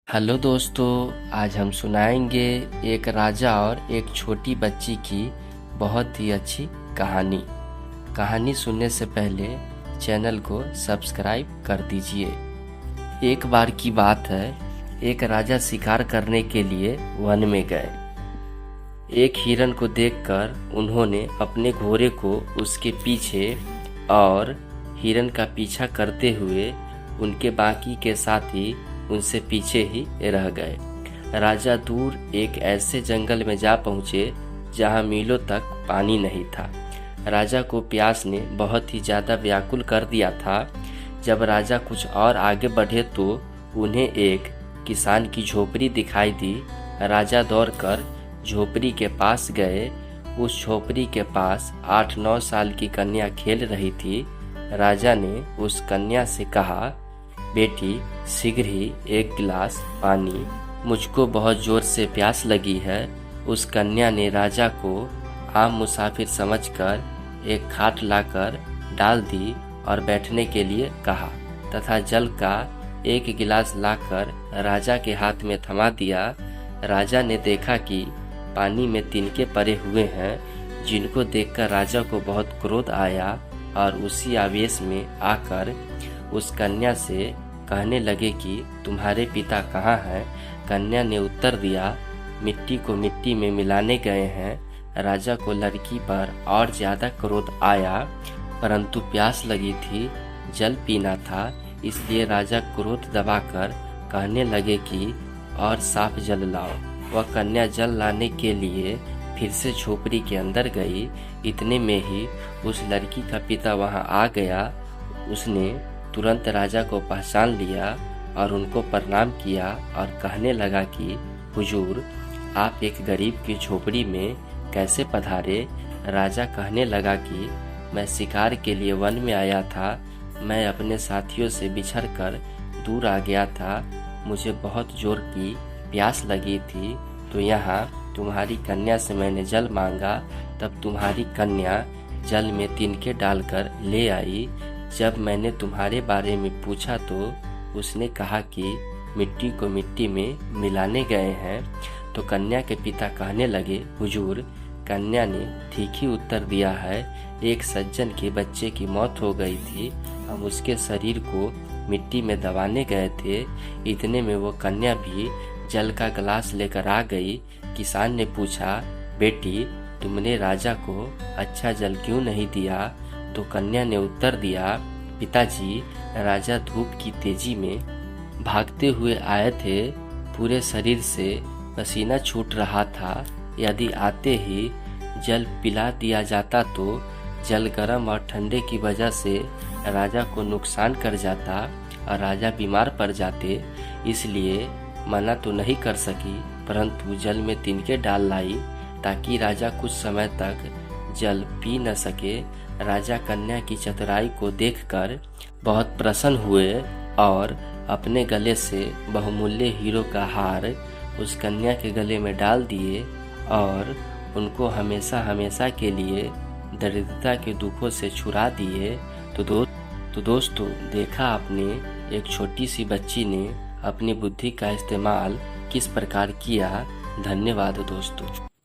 Hello दोस्तों, आज हम सुनाएंगे एक राजा और एक छोटी बच्ची की बहुत ही अच्छी कहानी। कहानी सुनने से पहले चैनल को सब्सक्राइब कर दीजिए। एक बार की बात है, एक राजा शिकार करने के लिए वन में गए। एक हिरन को देखकर उन्होंने अपने घोड़े को उसके पीछे और हिरन का पीछा करते हुए उनके बाकी के साथी उनसे पीछे ही रह गए। राजा दूर एक ऐसे जंगल में जा पहुँचे जहाँ मीलों तक पानी नहीं था। राजा को प्यास ने बहुत ही ज़्यादा व्याकुल कर दिया था। जब राजा कुछ और आगे बढ़े तो उन्हें एक किसान की झोपड़ी दिखाई दी। राजा दौड़कर झोपड़ी के पास गए। उस झोपड़ी के पास 8-9 साल की कन्या खेल रही थी। राजा ने उस कन्या से कहा, बेटी, शीघ्र ही एक गिलास पानी, मुझको बहुत जोर से प्यास लगी है। उस कन्या ने राजा को आम मुसाफिर समझकर एक खाट लाकर डाल दी और बैठने के लिए कहा तथा जल का एक गिलास लाकर राजा के हाथ में थमा दिया। राजा ने देखा कि पानी में तिनके पड़े हुए हैं, जिनको देखकर राजा को बहुत क्रोध आया और उसी आवेश में आकर उस कन्या से कहने लगे कि तुम्हारे पिता कहाँ हैं। कन्या ने उत्तर दिया, मिट्टी को मिट्टी में मिलाने गए हैं। राजा को लड़की पर और ज़्यादा क्रोध आया, परंतु प्यास लगी थी, जल पीना था, इसलिए राजा क्रोध दबाकर कहने लगे कि और साफ जल लाओ। वह कन्या जल लाने के लिए फिर से झोपड़ी के अंदर गई। इतने में ही उस लड़की का पिता वहां आ गया। उसने तुरंत राजा को पहचान लिया और उनको प्रणाम किया और कहने लगा कि हुजूर, आप एक गरीब की झोपड़ी में कैसे पधारे। राजा कहने लगा कि मैं शिकार के लिए वन में आया था। मैं अपने साथियों से बिछड़कर दूर आ गया था। मुझे बहुत जोर की प्यास लगी थी, तो यहाँ तुम्हारी कन्या से मैंने जल मांगा। तब तुम्हारी कन्या जल में तिनके डालकर ले आई। जब मैंने तुम्हारे बारे में पूछा तो उसने कहा कि मिट्टी को मिट्टी में मिलाने गए हैं। तो कन्या के पिता कहने लगे, हुजूर, कन्या ने ठीक ही उत्तर दिया है। एक सज्जन के बच्चे की मौत हो गई थी, हम उसके शरीर को मिट्टी में दबाने गए थे। इतने में वो कन्या भी जल का गिलास लेकर आ गई। किसान ने पूछा, बेटी, तुमने राजा को अच्छा जल क्यों नहीं दिया। तो कन्या ने उत्तर दिया, पिताजी, राजा धूप की तेजी में भागते हुए आए थे, पूरे शरीर से पसीना छूट रहा था। यदि आते ही जल पिला दिया जाता तो जल गर्म और ठंडे की वजह से राजा को नुकसान कर जाता और राजा बीमार पड़ जाते। इसलिए मना तो नहीं कर सकी, परंतु जल में तिनके डाल लाई ताकि राजा कुछ समय तक जल पी न सके। राजा कन्या की चतुराई को देखकर बहुत प्रसन्न हुए और अपने गले से बहुमूल्य हीरो का हार उस कन्या के गले में डाल दिए और उनको हमेशा हमेशा के लिए दरिद्रता के दुखों से छुड़ा दिए। तो दोस्तों, देखा आपने, एक छोटी सी बच्ची ने अपनी बुद्धि का इस्तेमाल किस प्रकार किया। धन्यवाद दोस्तों।